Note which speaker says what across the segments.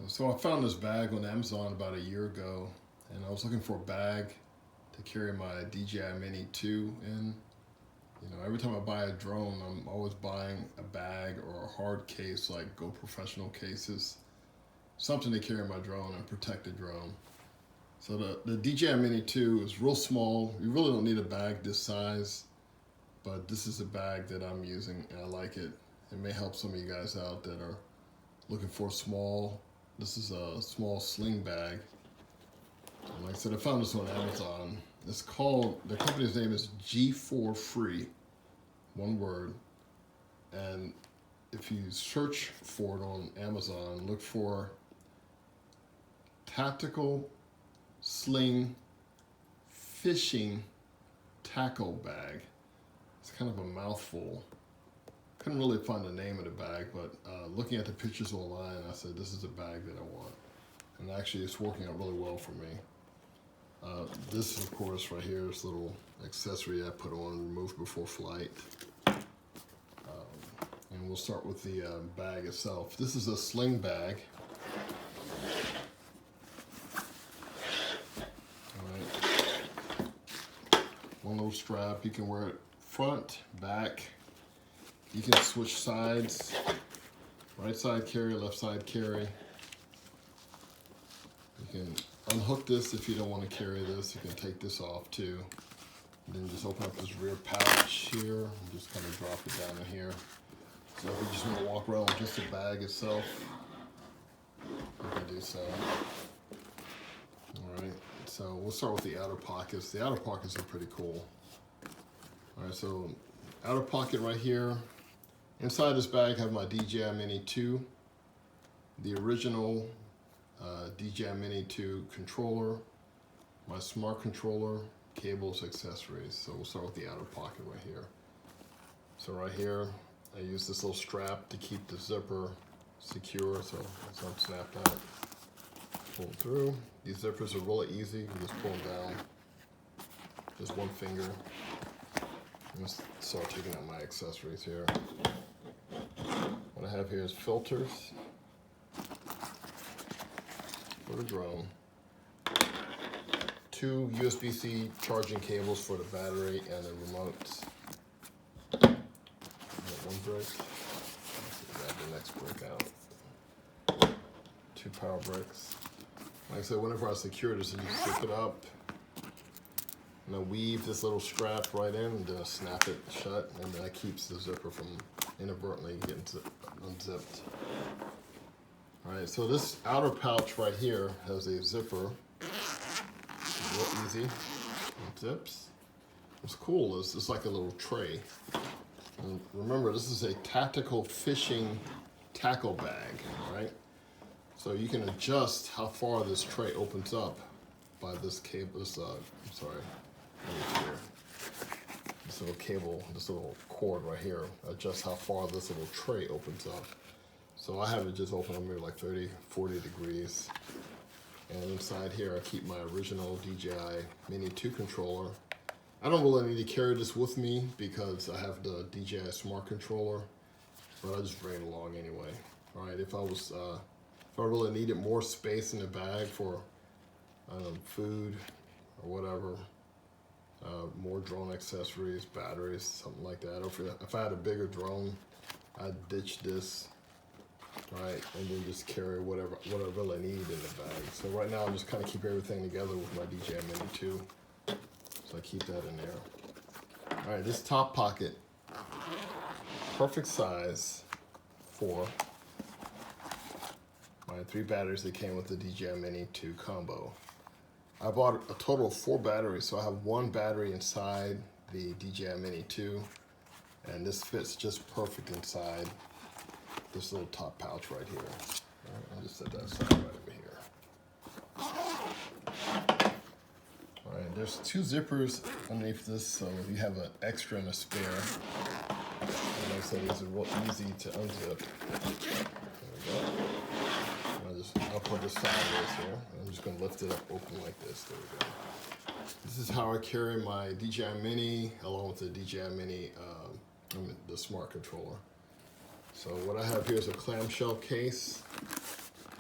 Speaker 1: So I found this bag on Amazon about a year ago, and I was looking for a bag to carry my DJI Mini 2 in. You know, every time I buy a drone, I'm always buying a bag or a hard case like Go Professional cases, something to carry my drone and protect the drone. So the DJI Mini 2 is real small. You really don't need a bag this size, but this is a bag that I'm using and I like it. It may help some of you guys out that are looking for small. This is a small sling bag. And like I said, I found this on Amazon. It's called, the company's name is G4 Free, one word. And if you search for it on Amazon, look for Tactical Sling Fishing Tackle Bag. It's kind of a mouthful. Couldn't really find the name of the bag, but looking at the pictures online, I said, this is a bag that I want. And actually, it's working out really well for me. This, of course, right here is a little accessory I put on, removed before flight. And we'll start with the bag itself. This is a sling bag. All right. One little strap. You can wear it front, back. You can switch sides. Right side carry, left side carry. You can unhook this if you don't want to carry this. You can take this off too. And then just open up this rear pouch here and just kind of drop it down in here. So if you just want to walk around with just the bag itself, you can do so. All right, so we'll start with the outer pockets. The outer pockets are pretty cool. All right, so outer pocket right here. Inside this bag I have my DJI Mini 2, the original DJI Mini 2 controller, my smart controller, cables, accessories. So we'll start with the outer pocket right here. So right here, I use this little strap to keep the zipper secure, so it's not snapped out. Pull it through. These zippers are really easy. You just pull them down, just one finger. I'm gonna start taking out my accessories here. What I have here is filters for the drone, 2 USB-C charging cables for the battery and the remotes. One brick. Grab the next brick out. 2 power bricks. Like I said, whenever I secure this, I just zip it up. And I weave this little strap right in and then I snap it shut, and that keeps the zipper from inadvertently getting unzipped. All right, so this outer pouch right here has a zipper. It's real easy. It zips. What's cool is it's like a little tray. And remember, this is a tactical fishing tackle bag, right? So you can adjust how far this tray opens up by this cable, this little cable, this little cord right here, adjusts how far this little tray opens up. So I have it just open up maybe like 30, 40 degrees. And inside here, I keep my original DJI Mini 2 controller. I don't really need to carry this with me because I have the DJI Smart controller, but I just bring it along anyway. All right, if I really needed more space in the bag for food or whatever, more drone accessories, batteries, something like that. Or if I had a bigger drone, I'd ditch this, right, and then just carry whatever I really need in the bag. So right now I'm just kind of keep everything together with my DJI Mini 2. So I keep that in there. All right, this top pocket, perfect size for my 3 batteries that came with the DJI Mini 2 combo. I bought a total of 4 batteries, so I have 1 battery inside the DJI Mini 2, and this fits just perfect inside this little top pouch right here. All right, I'll just set that aside right over here. All right, there's 2 zippers underneath this, so you have an extra and a spare. And like I said, these are real easy to unzip. There we go. I'll put this sideways here. I'm just gonna lift it up open like this. There we go. This is how I carry my DJI Mini along with the DJI Mini, the smart controller. So what I have here is a clamshell case.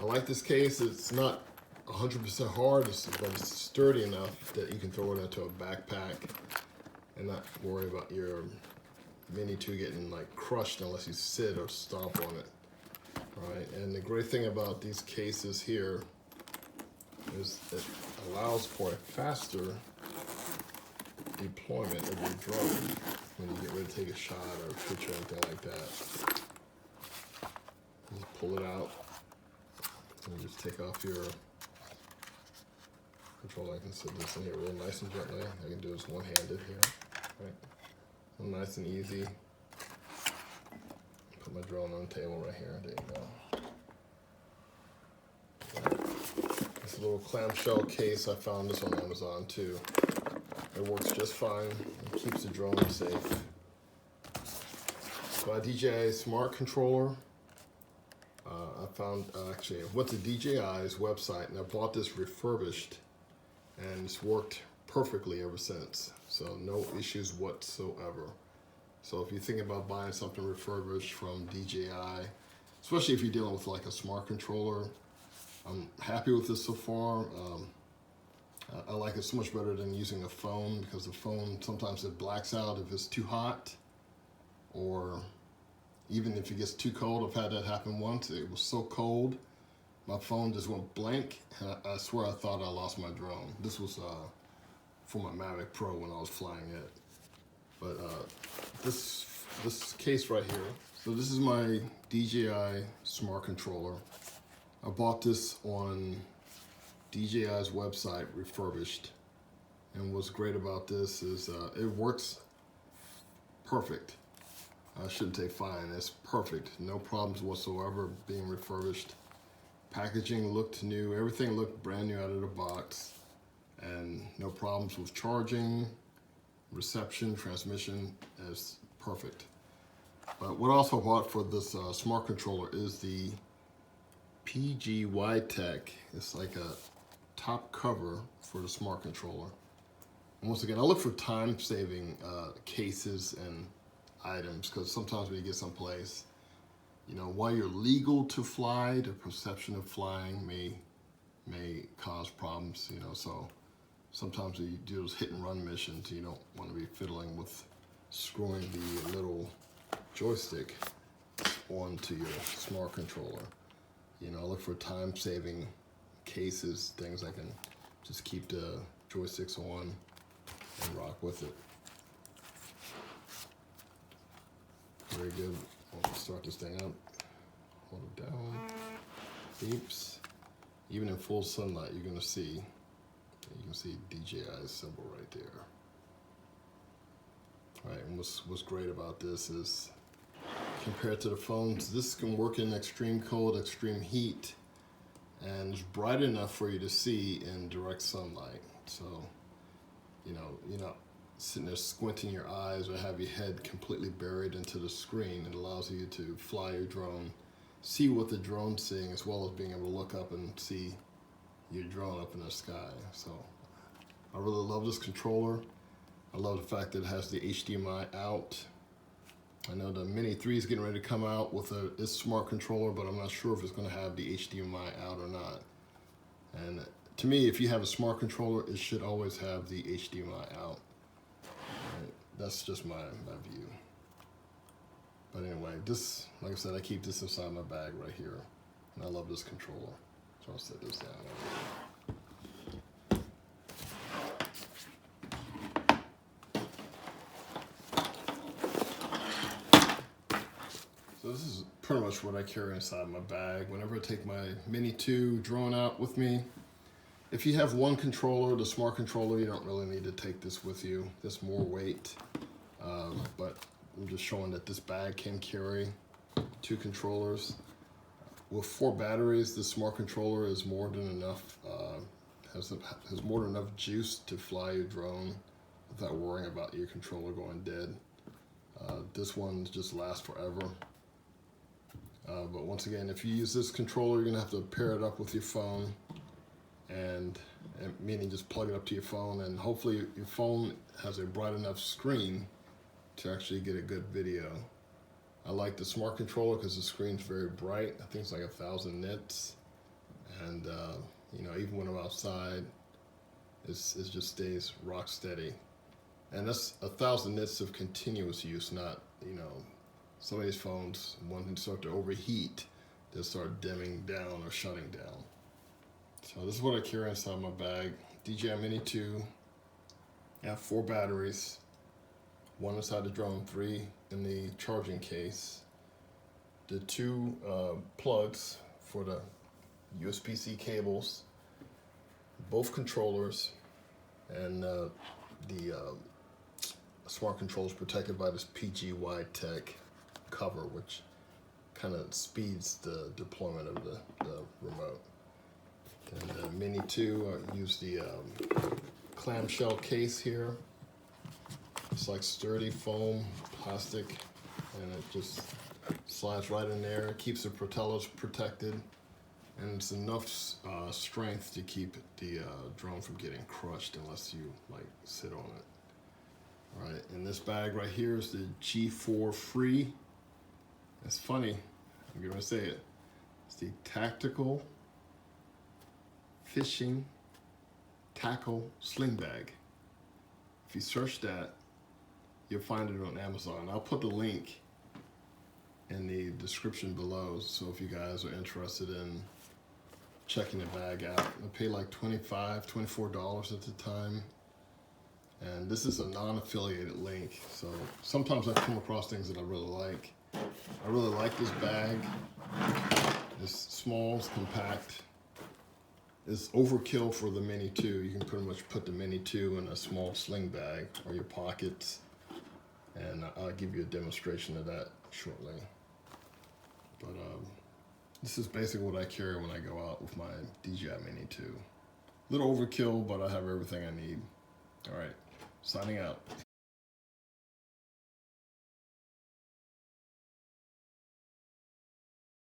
Speaker 1: I like this case. It's not 100% hard, but it's sturdy enough that you can throw it into a backpack and not worry about your Mini 2 getting like crushed unless you sit or stomp on it. All right, and the great thing about these cases here is it allows for a faster deployment of your drone when you get ready to take a shot or a picture or anything like that. Just pull it out and just take off your control. I can set this in here real nice and gently. I can do this one-handed here, right? Real nice and easy. Put my drone on the table right here. There you go. This little clamshell case, I found this on Amazon too. It works just fine. It keeps the drone safe. So my DJI Smart Controller. I found, actually, I went to DJI's website and I bought this refurbished, and it's worked perfectly ever since. So no issues whatsoever. So if you think about buying something refurbished from DJI, especially if you're dealing with like a smart controller, I'm happy with this so far. I like it so much better than using a phone, because the phone, sometimes it blacks out if it's too hot, or even if it gets too cold. I've had that happen once. It was so cold, my phone just went blank, and I swear I thought I lost my drone. This was for my Mavic Pro when I was flying it. But this case right here, so this is my DJI Smart Controller. I bought this on DJI's website, refurbished. And what's great about this is it works perfect. I shouldn't say fine, it's perfect. No problems whatsoever being refurbished. Packaging looked new, everything looked brand new out of the box. And no problems with charging, reception, transmission, is perfect. But what I also bought for this smart controller is the PGYTECH. It's like a top cover for the smart controller. And once again, I look for time-saving cases and items, because sometimes when you get someplace, you know, while you're legal to fly, the perception of flying may cause problems, you know, so sometimes when you do those hit and run missions, you don't want to be fiddling with screwing the little joystick onto your smart controller. You know, look for time-saving cases, things I can just keep the joysticks on and rock with it. Very good. I'll start this thing up. Hold it down. Beeps. Even in full sunlight, you're gonna see. You can see DJI's symbol right there. All right, and what's great about this is, compared to the phones, this can work in extreme cold, extreme heat, and it's bright enough for you to see in direct sunlight. So, you know, you're not sitting there squinting your eyes or have your head completely buried into the screen. It allows you to fly your drone, see what the drone's seeing, as well as being able to look up and see your drone up in the sky. So I really love this controller. I love the fact that it has the HDMI out. I know the Mini 3 is getting ready to come out with its smart controller, but I'm not sure if it's going to have the HDMI out or not. And to me, if you have a smart controller, it should always have the HDMI out. Right? That's just my view. But anyway, this, like I said, I keep this inside my bag right here. And I love this controller. So I'll set this down. So this is pretty much what I carry inside my bag whenever I take my Mini 2 drone out with me. If you have one controller, the smart controller, you don't really need to take this with you. There's more weight, but I'm just showing that this bag can carry 2 controllers. With 4 batteries, the smart controller is more than enough, has more than enough juice to fly your drone without worrying about your controller going dead. This one just lasts forever. But once again, if you use this controller, you're gonna have to pair it up with your phone, and meaning just plug it up to your phone, and hopefully your phone has a bright enough screen to actually get a good video. I like the smart controller because the screen's very bright. I think it's like 1,000 nits. And you know, even when I'm outside, it just stays rock steady. And that's 1,000 nits of continuous use, not, you know, some of these phones, when they start to overheat, they'll start dimming down or shutting down. So this is what I carry inside my bag. DJI Mini 2. I have 4 batteries, 1 inside the drone, 3 in the charging case. The 2 plugs for the USB-C cables, both controllers, and the smart controller is protected by this PGYTECH cover, which kind of speeds the deployment of the remote. And the Mini 2, I use the clamshell case here. It's like sturdy foam, plastic, and it just slides right in there. It keeps the propellers protected, and it's enough strength to keep the drone from getting crushed unless you like sit on it. All right, and this bag right here is the G4 Free. It's funny, I'm gonna say it. It's the Tactical Fishing Tackle Sling Bag. If you search that, you'll find it on Amazon. I'll put the link in the description below, so if you guys are interested in checking the bag out. I paid like $25, $24 at the time. And this is a non-affiliated link, so sometimes I come across things that I really like. I really like this bag. It's small, it's compact. It's overkill for the Mini 2. You can pretty much put the Mini 2 in a small sling bag or your pockets, and I'll give you a demonstration of that shortly. But this is basically what I carry when I go out with my DJI Mini 2. Little overkill, but I have everything I need. All right, signing out.